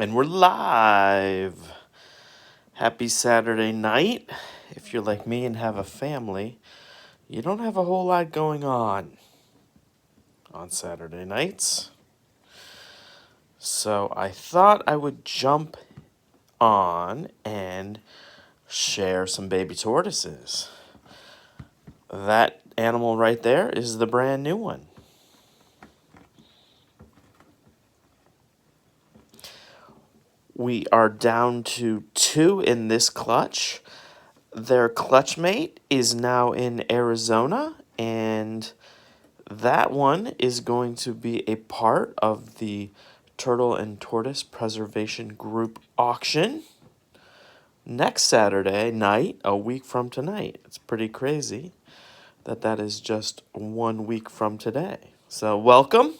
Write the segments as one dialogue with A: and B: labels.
A: And we're live. Happy Saturday night. If you're like me and have a family, you don't have a whole lot going on Saturday nights. So I thought I would jump on and share some baby tortoises. That animal right there is the brand new one. We are down to 2 in this clutch. Their clutch mate is now in Arizona, and that one is going to be a part of the Turtle and Tortoise Preservation Group auction next Saturday night, a week from tonight. It's pretty crazy that is just 1 week from today. So welcome.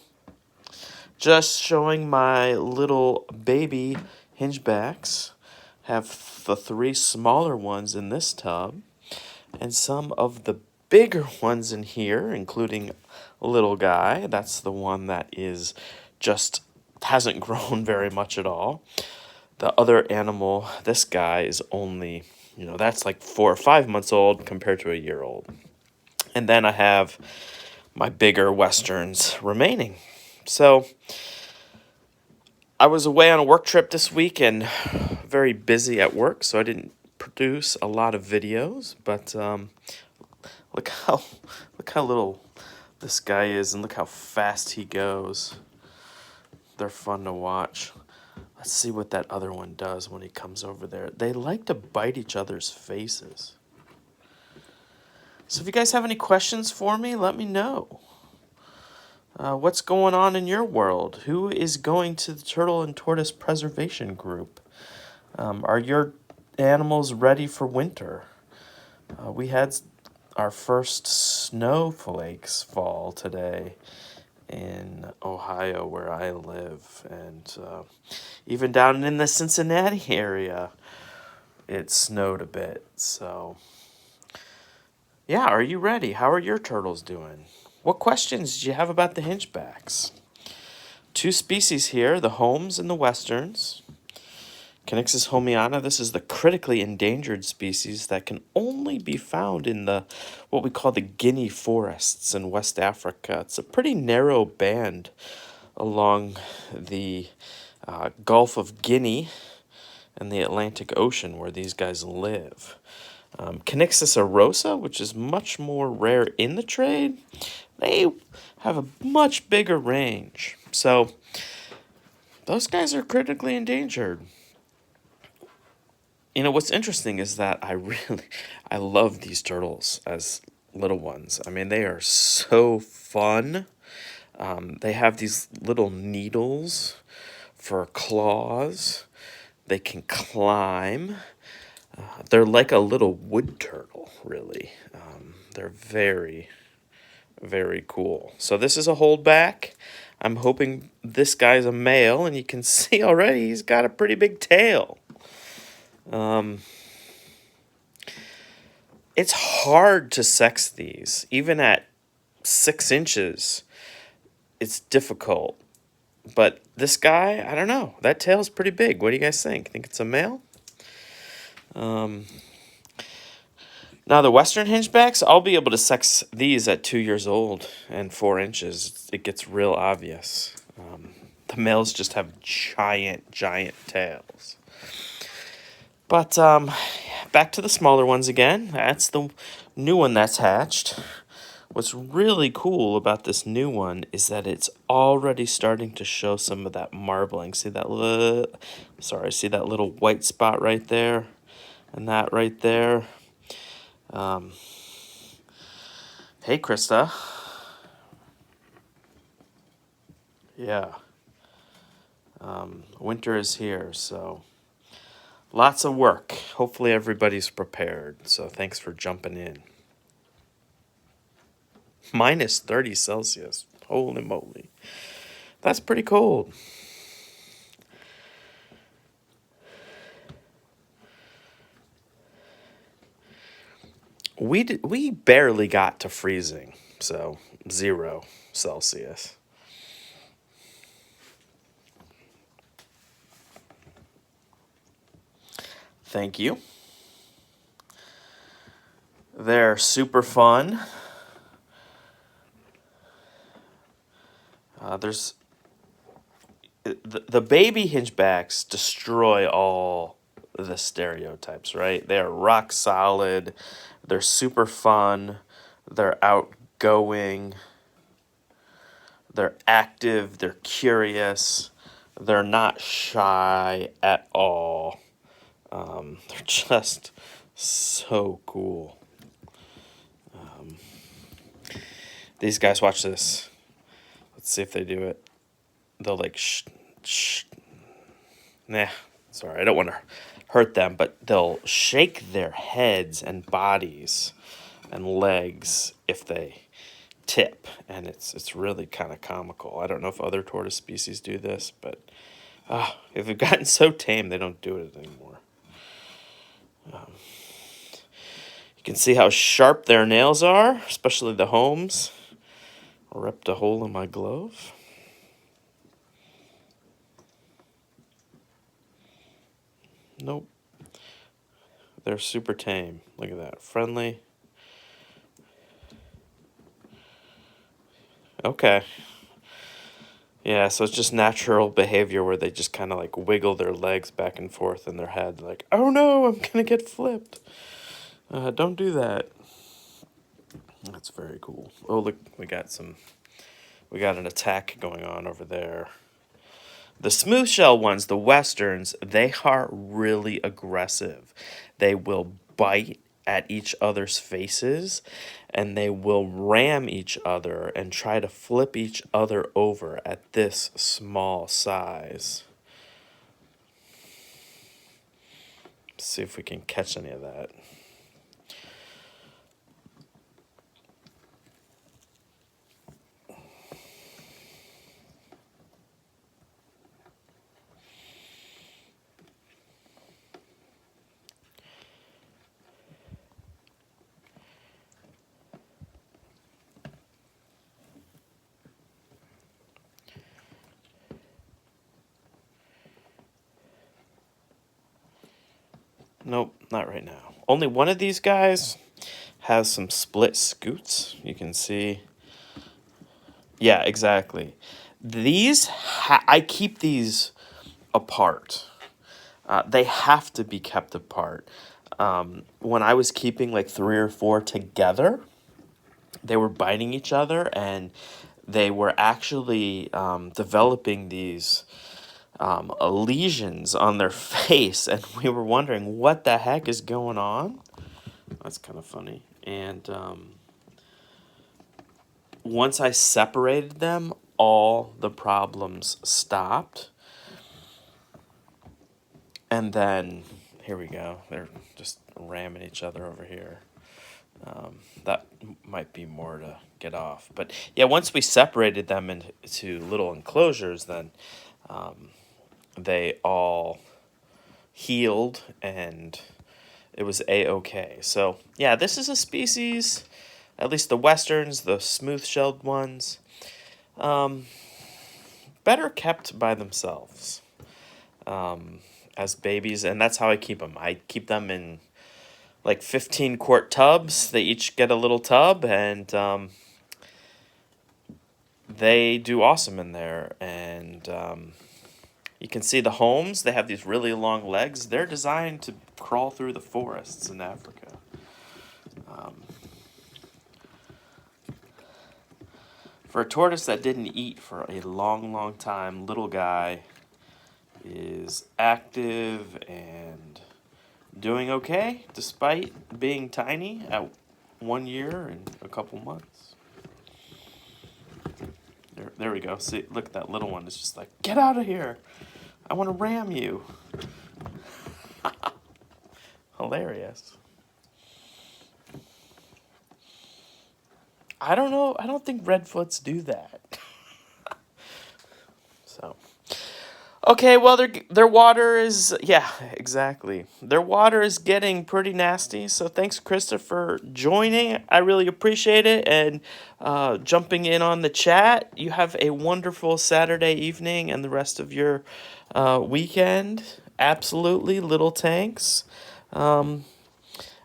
A: Just showing my little baby hingebacks. Have the 3 smaller ones in this tub and some of the bigger ones in here, including a little guy. That's the one that is just hasn't grown very much at all. The other animal, this guy is only, that's like 4 or 5 months old compared to a year old. And then I have my bigger westerns remaining. So I was away on a work trip this week and very busy at work, so I didn't produce a lot of videos, but look how little this guy is and look how fast he goes. They're fun to watch. Let's see what that other one does when he comes over there. They like to bite each other's faces. So if you guys have any questions for me, let me know. What's going on in your world? Who is going to the Turtle and Tortoise Preservation Group? Are your animals ready for winter? We had our first snowflakes fall today in Ohio, where I live, and even down in the Cincinnati area, it snowed a bit. So, yeah, are you ready? How are your turtles doing? What questions do you have about the hingebacks? 2 species here, the Holmes and the Westerns. Conyxis homiana, this is the critically endangered species that can only be found in what we call the Guinea forests in West Africa. It's a pretty narrow band along the Gulf of Guinea and the Atlantic Ocean where these guys live. Conyxis arosa, which is much more rare in the trade, they have a much bigger range. So those guys are critically endangered. What's interesting is that I love these turtles as little ones. I mean, they are so fun. They have these little needles for claws. They can climb. They're like a little wood turtle, really. They're very, very cool. So this is a holdback. I'm hoping this guy's a male, and you can see already he's got a pretty big tail. It's hard to sex these. Even at 6 inches, it's difficult. But this guy, I don't know. That tail's pretty big. What do you guys think? Think it's a male? Now, the Western hingebacks, I'll be able to sex these at 2 years old and 4 inches. It gets real obvious. The males just have giant, giant tails. But back to the smaller ones again. That's the new one that's hatched. What's really cool about this new one is that it's already starting to show some of that marbling. See that see that little white spot right there? And that right there. Hey, Krista. Yeah. Winter is here, so lots of work. Hopefully everybody's prepared. So thanks for jumping in. Minus 30 Celsius. Holy moly. That's pretty cold. We barely got to freezing, so 0 Celsius. Thank you. They're super fun. There's the baby hingebacks destroy all the stereotypes, right? They're rock solid. They're super fun. They're outgoing. They're active. They're curious. They're not shy at all. They're just so cool. These guys, watch this. Let's see if they do it. They'll like nah, sorry, I don't want to hurt them, but they'll shake their heads and bodies and legs if they tip, and it's really kind of comical. I don't know if other tortoise species do this, but if they've gotten so tame, they don't do it anymore. You can see how sharp their nails are, especially the Holmes. I ripped a hole in my glove. Nope. They're super tame. Look at that. Friendly. Okay. Yeah, so it's just natural behavior where they just kind of like wiggle their legs back and forth in their head, like, oh no, I'm gonna get flipped. Don't do that. That's very cool. Oh, look, we got an attack going on over there. The smooth shell ones, the westerns, they are really aggressive. They will bite at each other's faces, and they will ram each other and try to flip each other over at this small size. Let's see if we can catch any of that. Nope, not right now. Only one of these guys has some split scoots. You can see. Yeah, exactly. I keep these apart. They have to be kept apart. When I was keeping like 3 or 4 together, they were biting each other, and they were actually developing these lesions on their face, and we were wondering what the heck is going on. That's kind of funny. And once I separated them, all the problems stopped. And then, here we go. They're just ramming each other over here. That might be more to get off. But yeah, once we separated them into little enclosures, then they all healed, and it was a-okay. So yeah, this is a species, at least the westerns, the smooth-shelled ones, better kept by themselves as babies, and that's how I keep them. I keep them in like 15-quart tubs. They each get a little tub, and they do awesome in there. And you can see the Holmes. They have these really long legs. They're designed to crawl through the forests in Africa. For a tortoise that didn't eat for a long, long time, little guy is active and doing okay despite being tiny at 1 year and a couple months. There we go. See, look at that little one. It's just like, get out of here. I want to ram you. Hilarious. I don't know. I don't think redfoots do that. So, Okay, well, their water is, yeah, exactly. Their water is getting pretty nasty. So thanks, Krista, for joining. I really appreciate it, and jumping in on the chat. You have a wonderful Saturday evening and the rest of your weekend. Absolutely, little tanks. And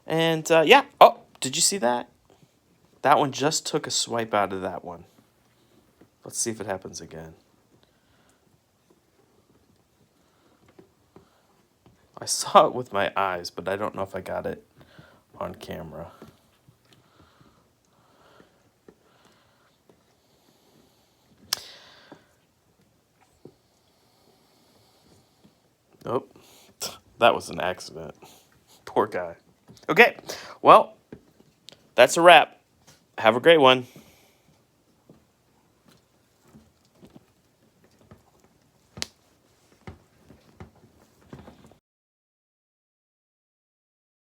A: yeah. Oh, did you see that? That one just took a swipe out of that one. Let's see if it happens again. I saw it with my eyes, but I don't know if I got it on camera. Oh, that was an accident. Poor guy. Okay, well, that's a wrap. Have a great one.